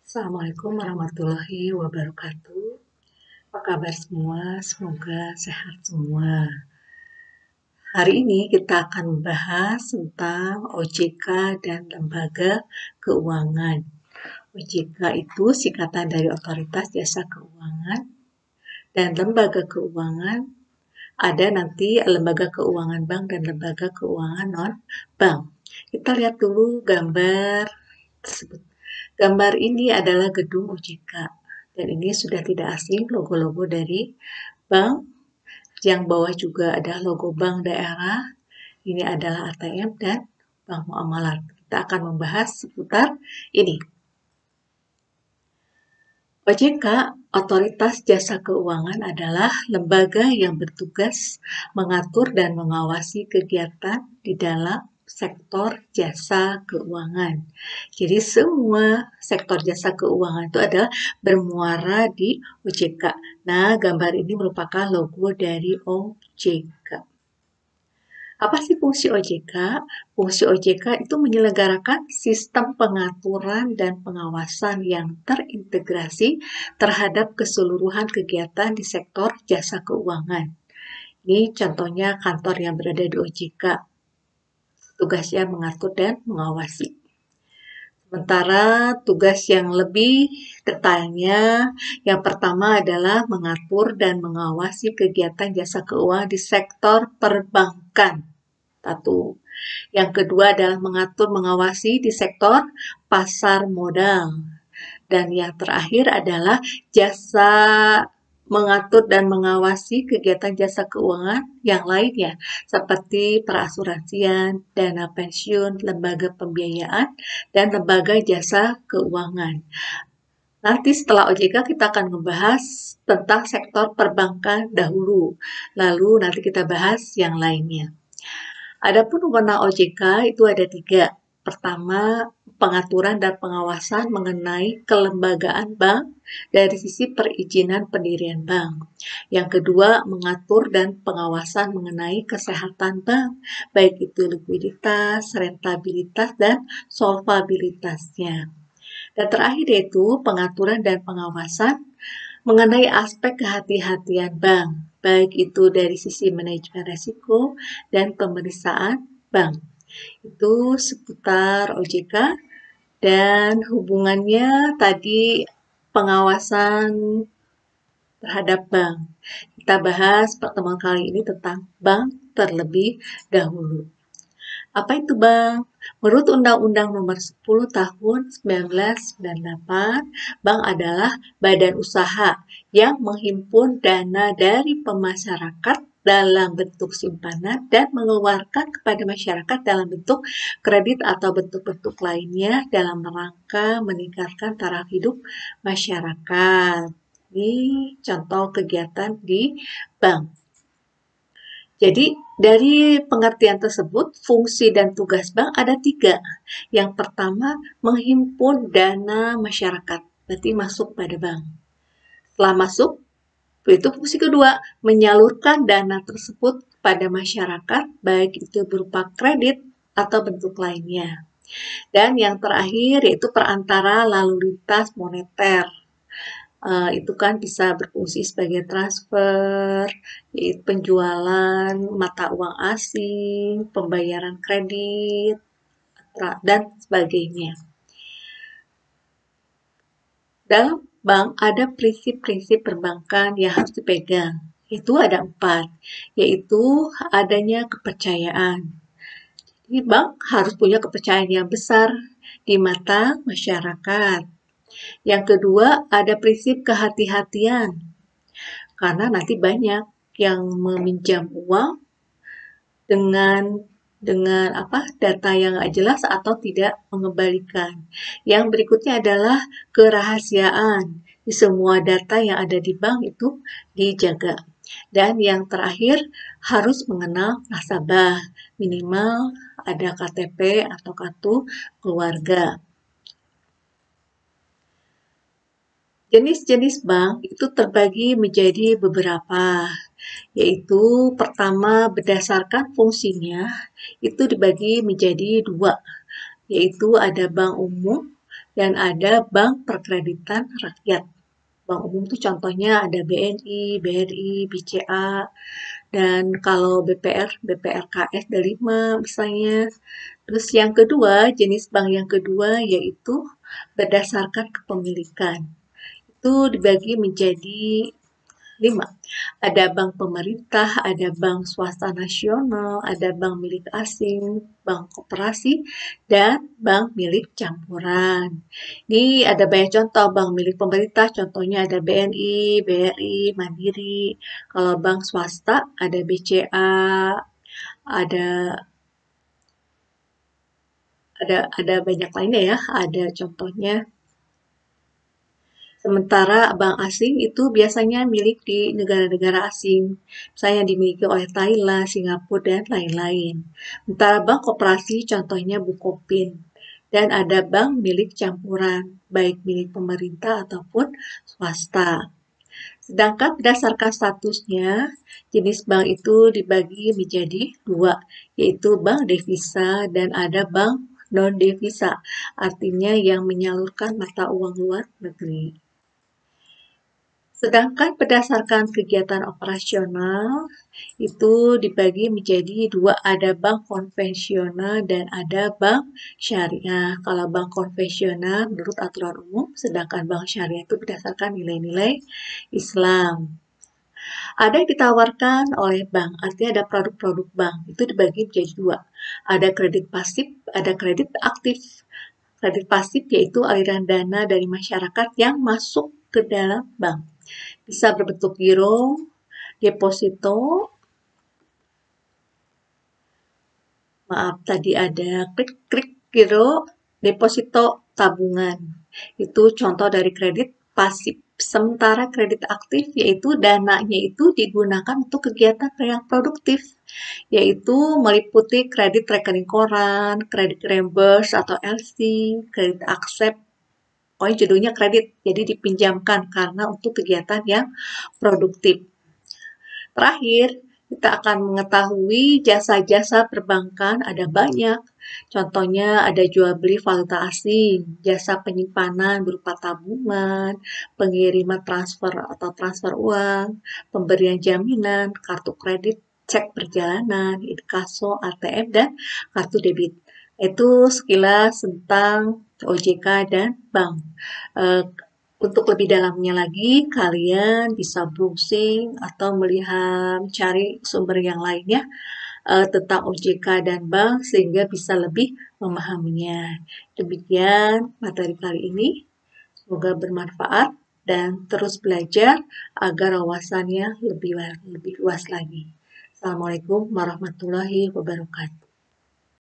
Assalamualaikum warahmatullahi wabarakatuh. Apa kabar semua? Semoga sehat semua. Hari ini kita akan membahas tentang OJK dan lembaga keuangan. OJK itu singkatan dari Otoritas Jasa Keuangan, dan lembaga keuangan ada nanti lembaga keuangan bank dan lembaga keuangan non-bank. Kita lihat dulu gambar tersebut. Gambar ini adalah gedung OJK, dan ini sudah tidak asing logo-logo dari bank. Yang bawah juga ada logo bank daerah. Ini adalah ATM dan bank muamalat. Kita akan membahas seputar ini. OJK, Otoritas Jasa Keuangan, adalah lembaga yang bertugas mengatur dan mengawasi kegiatan di dalam sektor jasa keuangan. Jadi semua sektor jasa keuangan itu adalah bermuara di OJK. Nah, gambar ini merupakan logo dari OJK. Apa sih fungsi OJK? Fungsi OJK itu menyelenggarakan sistem pengaturan dan pengawasan yang terintegrasi terhadap keseluruhan kegiatan di sektor jasa keuangan. Ini contohnya kantor yang berada di OJK. Tugasnya mengatur dan mengawasi. Sementara tugas yang lebih detailnya, yang pertama adalah mengatur dan mengawasi kegiatan jasa keuangan di sektor perbankan. Satu. Yang kedua adalah mengatur mengawasi di sektor pasar modal. Dan yang terakhir adalah mengatur dan mengawasi kegiatan jasa keuangan yang lainnya, seperti perasuransian, dana pensiun, lembaga pembiayaan, dan lembaga jasa keuangan. Nanti setelah OJK kita akan membahas tentang sektor perbankan dahulu, lalu nanti kita bahas yang lainnya. Adapun wewenang OJK itu ada 3. Pertama, pengaturan dan pengawasan mengenai kelembagaan bank dari sisi perizinan pendirian bank. Yang kedua, mengatur dan pengawasan mengenai kesehatan bank, baik itu likuiditas, rentabilitas, dan solvabilitasnya. Dan terakhir yaitu pengaturan dan pengawasan mengenai aspek kehati-hatian bank, baik itu dari sisi manajemen risiko dan pemeriksaan bank. Itu seputar OJK, dan hubungannya tadi pengawasan terhadap bank. Kita bahas pertemuan kali ini tentang bank terlebih dahulu. Apa itu bank? Menurut Undang-Undang Nomor 10 Tahun 1998, bank adalah badan usaha yang menghimpun dana dari pemasyarakat dalam bentuk simpanan dan mengeluarkan kepada masyarakat dalam bentuk kredit atau bentuk-bentuk lainnya dalam rangka meningkatkan taraf hidup masyarakat. Ini contoh kegiatan di bank. Jadi, dari pengertian tersebut, fungsi dan tugas bank ada 3. Yang pertama, menghimpun dana masyarakat, berarti masuk pada bank. Setelah masuk, itu fungsi kedua, menyalurkan dana tersebut pada masyarakat, baik itu berupa kredit atau bentuk lainnya. Dan yang terakhir, yaitu perantara lalu lintas moneter. Itu kan bisa berfungsi sebagai transfer, penjualan mata uang asing, pembayaran kredit, dan sebagainya. Dalam bank ada prinsip-prinsip perbankan yang harus dipegang. Itu ada 4, yaitu adanya kepercayaan. Jadi bank harus punya kepercayaan yang besar di mata masyarakat. Yang kedua, ada prinsip kehati-hatian. Karena nanti banyak yang meminjam uang dengan data yang nggak jelas atau tidak mengembalikan. Yang berikutnya adalah kerahasiaan. Di semua data yang ada di bank itu dijaga. Dan yang terakhir, harus mengenal nasabah. Minimal ada KTP atau kartu keluarga. Jenis-jenis bank itu terbagi menjadi beberapa, yaitu pertama berdasarkan fungsinya itu dibagi menjadi 2, yaitu ada bank umum dan ada bank perkreditan rakyat. Bank umum itu contohnya ada BNI, BRI, BCA, dan kalau BPR, BPRKS ada 5 misalnya. Terus yang kedua, jenis bank yang kedua yaitu berdasarkan kepemilikan. Itu dibagi menjadi 5. Ada bank pemerintah, ada bank swasta nasional, ada bank milik asing, bank koperasi, dan bank milik campuran. Ini ada banyak contoh bank milik pemerintah, contohnya ada BNI, BRI, Mandiri. Kalau bank swasta ada BCA, ada ada banyak lainnya ya, ada contohnya. Sementara bank asing itu biasanya milik di negara-negara asing, misalnya dimiliki oleh Thailand, Singapura, dan lain-lain. Sementara bank koperasi contohnya Bukopin. Dan ada bank milik campuran, baik milik pemerintah ataupun swasta. Sedangkan berdasarkan statusnya, jenis bank itu dibagi menjadi 2, yaitu bank devisa dan ada bank non-devisa, artinya yang menyalurkan mata uang luar negeri. Sedangkan berdasarkan kegiatan operasional, itu dibagi menjadi 2, ada bank konvensional dan ada bank syariah. Kalau bank konvensional menurut aturan umum, sedangkan bank syariah itu berdasarkan nilai-nilai Islam. Ada yang ditawarkan oleh bank, artinya ada produk-produk bank, itu dibagi menjadi 2. Ada kredit pasif, ada kredit aktif. Kredit pasif yaitu aliran dana dari masyarakat yang masuk ke dalam bank. Bisa berbentuk giro, deposito, tadi ada klik giro, deposito tabungan. Itu contoh dari kredit pasif. Sementara kredit aktif yaitu dananya itu digunakan untuk kegiatan yang produktif, yaitu meliputi kredit rekening koran, kredit reimburse atau LC, kredit accept. Pokoknya judulnya kredit, jadi dipinjamkan karena untuk kegiatan yang produktif. Terakhir, kita akan mengetahui jasa-jasa perbankan ada banyak. Contohnya ada jual beli valuta asing, jasa penyimpanan berupa tabungan, pengiriman transfer atau transfer uang, pemberian jaminan, kartu kredit, cek perjalanan, inkaso, ATM, dan kartu debit. Itu sekilas tentang OJK dan bank. Untuk lebih dalamnya lagi, kalian bisa browsing atau melihat cari sumber yang lainnya tentang OJK dan bank sehingga bisa lebih memahaminya. Demikian materi kali ini. Semoga bermanfaat dan terus belajar agar wawasannya lebih luas lagi. Assalamualaikum warahmatullahi wabarakatuh.